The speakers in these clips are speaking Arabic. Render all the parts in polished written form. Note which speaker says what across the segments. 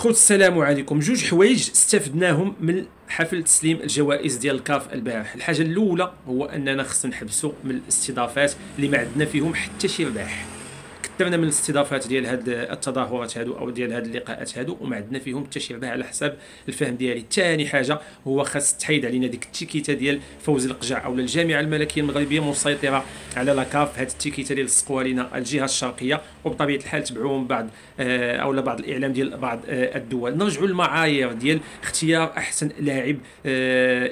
Speaker 1: خوت السلام عليكم. جوج حوايج استفدناهم من حفل تسليم الجوائز ديال الكاف البارح. الحاجه الاولى هو اننا خصنا نحبسوا من الاستضافات اللي ما عندنا فيهم حتى شي ربح. كثرنا من الاستضافات ديال هاد التظاهرات هادو او ديال هاد اللقاءات هادو وما عندنا فيهم حتى شي ربح على حساب الفهم ديالي. ثاني حاجه هو خاص تحيد علينا ديك التيكيته ديال فوز القجع او الجامعه الملكيه المغربيه مسيطره على لاكاف. هاد التيكيته اللي لصقوها لنا الجهه الشرقيه وبطبيعه الحال تبعوهم بعض او بعض الاعلام ديال بعض الدول. نرجعوا للمعايير ديال اختيار احسن لاعب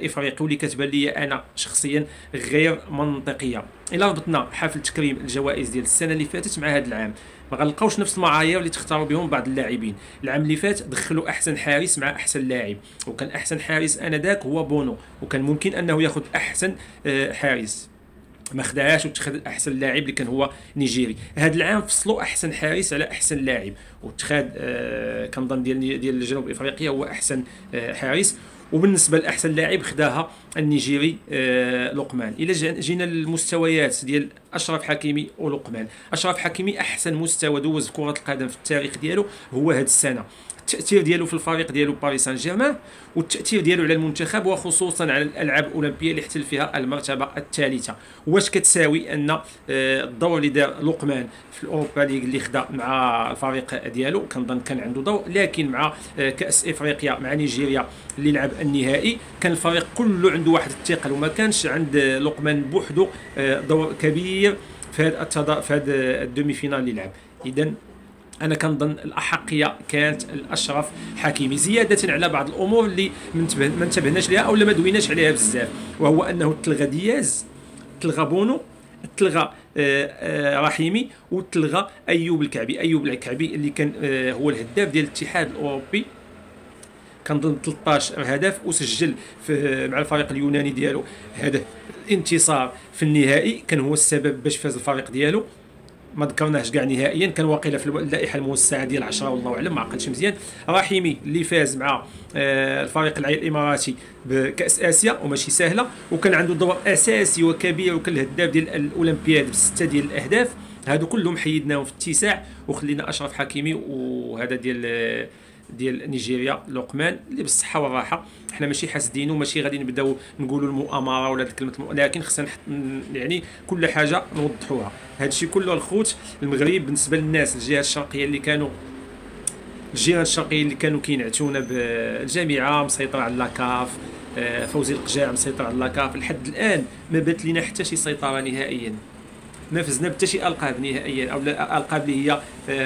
Speaker 1: افريقي واللي كتبان لي انا شخصيا غير منطقيه. الا ربطنا حفل تكريم الجوائز ديال السنه اللي فاتت مع هذا العام ما غنلقاوش نفس المعايير اللي تختاروا بهم بعض اللاعبين. العام اللي فات دخلوا احسن حارس مع احسن لاعب، وكان احسن حارس انذاك هو بونو، وكان ممكن انه ياخذ احسن حارس، ما خداهاش وتخذ احسن لاعب اللي كان هو نيجيري. هذا العام فصلوا احسن حارس على احسن لاعب واتخذ كنظن ديال جنوب افريقيا هو احسن حارس، وبالنسبه لاحسن لاعب خداها النيجيري لقمان. الى جينا للمستويات ديال اشرف حكيمي ولقمان، اشرف حكيمي احسن مستوى دوز في كره القدم في التاريخ ديالو هو هذه السنه. التاثير ديالو في الفريق ديالو باريس سان جيرمان، والتاثير ديالو على المنتخب وخصوصا على الالعاب الاولمبيه اللي احتل فيها المرتبه الثالثه. واش كتساوي ان الدور اللي دار لقمان في الاوروبا ليغ اللي خدا مع الفريق ديالو كنظن كان عنده دور، لكن مع كاس افريقيا مع نيجيريا اللي لعب النهائي كان الفريق كله عنده واحد الثقل وما كانش عند لقمان بوحده دور كبير في هذا الدومي فينال اللي لعب. اذا انا كنظن الاحقيه كانت الاشرف حكيمي، زياده على بعض الامور اللي ما انتبهناش لها او ما دويناش عليها بزاف، وهو انه تلغى دياز، تلغى بونو، تلغى رحيمي، وتلغى ايوب الكعبي اللي كان هو الهداف ديال الاتحاد الاوروبي، كنظن 13 هدف، وسجل مع الفريق اليوناني ديالو هدف انتصار في النهائي، كان هو السبب باش فاز الفريق ديالو. ما ذكرناهش كاع نهائيا، كان واقيلا في اللائحه الموسعه ديال 10 والله اعلم، ما عقلتش مزيان. رحيمي اللي فاز مع الفريق الاماراتي بكاس اسيا وماشي سهله، وكان عنده دور اساسي وكبير، وكان الهداف ديال الاولمبياد بسته ديال الاهداف. هادو كلهم حيدناهم في الاتساع وخلينا اشرف حكيمي وهذا ديال نيجيريا لقمان اللي بالصحه والراحه. حنا ماشي حاسدينو، ماشي غادي نبداو نقولوا المؤامره ولا كلمه لكن خصنا يعني كل حاجه نوضحوها. هذا الشيء كله الخوت المغرب بالنسبه للناس الجهه الشرقيه اللي كانوا الجيران الشرقيين اللي كانوا كينعتونا بالجامعه مسيطره على لاكاف، فوزي القجاع مسيطر على لاكاف، لحد الان ما بات لينا حتى شي سيطره نهائيا، ما فزنا بحتى شي القاب نهائيا او الالقاب اللي هي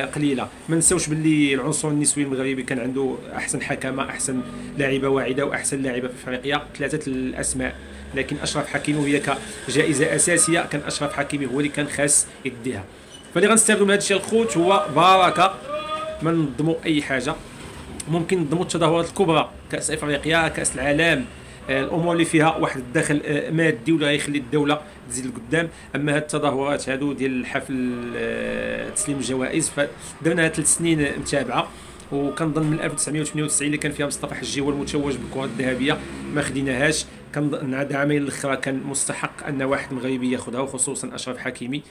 Speaker 1: قليله. ما نساوش باللي العنصر النسوي المغربي كان عنده احسن حكمه، احسن لاعبه واعده، واحسن لاعبه في افريقيا، ثلاثه الاسماء، لكن اشرف حكيمي وهي كجائزه اساسيه كان اشرف حكيمي هو اللي كان خاص يديها. فاللي غنستافدوا من هذا الشيء الخوت هو بركه ما ننظموا اي حاجه. ممكن ننظموا التظاهرات الكبرى، كاس افريقيا، كاس العالم، الامور اللي فيها واحد الدخل مادي ولا غيخلي الدوله تزيد لقدام. اما هاد التظاهرات هادو ديال حفل تسليم الجوائز فدرناها 3 سنين متابعه، وكنظن من 1998 اللي كان فيها مصطفى حجي هو المتوج بالكره الذهبيه ما خديناهاش. كنظن هاد العامين الاخرى كان مستحق ان واحد مغربي ياخذها، وخصوصا اشرف حكيمي.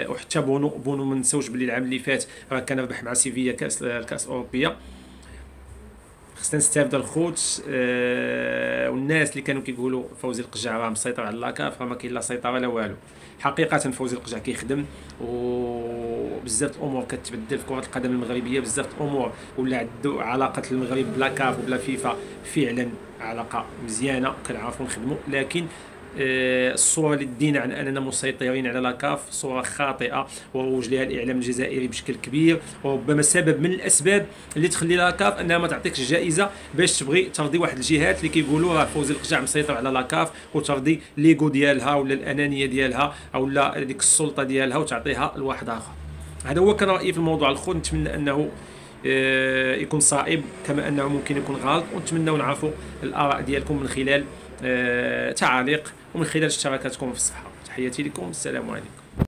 Speaker 1: وحتى بونو ما نساوش باللي العام اللي فات راه كان ربح مع سيفيا كاس اوروبيه. خصنا نستافد الخوت والناس اللي كانوا كيقولوا فوزي القجع راه مسيطر على لاكاف، راه ما كاين لا سيطره لا والو. حقيقه فوزي القجع كيخدم، وبزاف الامور كتبدل في كره القدم المغربيه، بزاف الامور ولا عنده علاقه المغرب بلا كاف وبلا فيفا فعلا علاقه مزيانه كنعرفوا نخدموا، لكن الصوره اللي دينا عن اننا مسيطرين على لاكاف صوره خاطئه وروج لها الاعلام الجزائري بشكل كبير، وربما سبب من الاسباب اللي تخلي لاكاف انها ما تعطيكش الجائزه باش تبغي ترضي واحد الجهات اللي كيقولوا راه فوزي القجع مسيطر على لاكاف، وترضي ليغو ديالها ولا الانانيه ديالها او لا ديك السلطه ديالها وتعطيها لواحد اخر. هذا هو كان رايي في الموضوع الخوت. نتمنى انه يكون صائب كما انه ممكن يكون غلط، ونتمنى نعرفوا الاراء ديالكم من خلال تعاليق ومن خلال اشتراكاتكم في الصفحه. تحياتي لكم، السلام عليكم.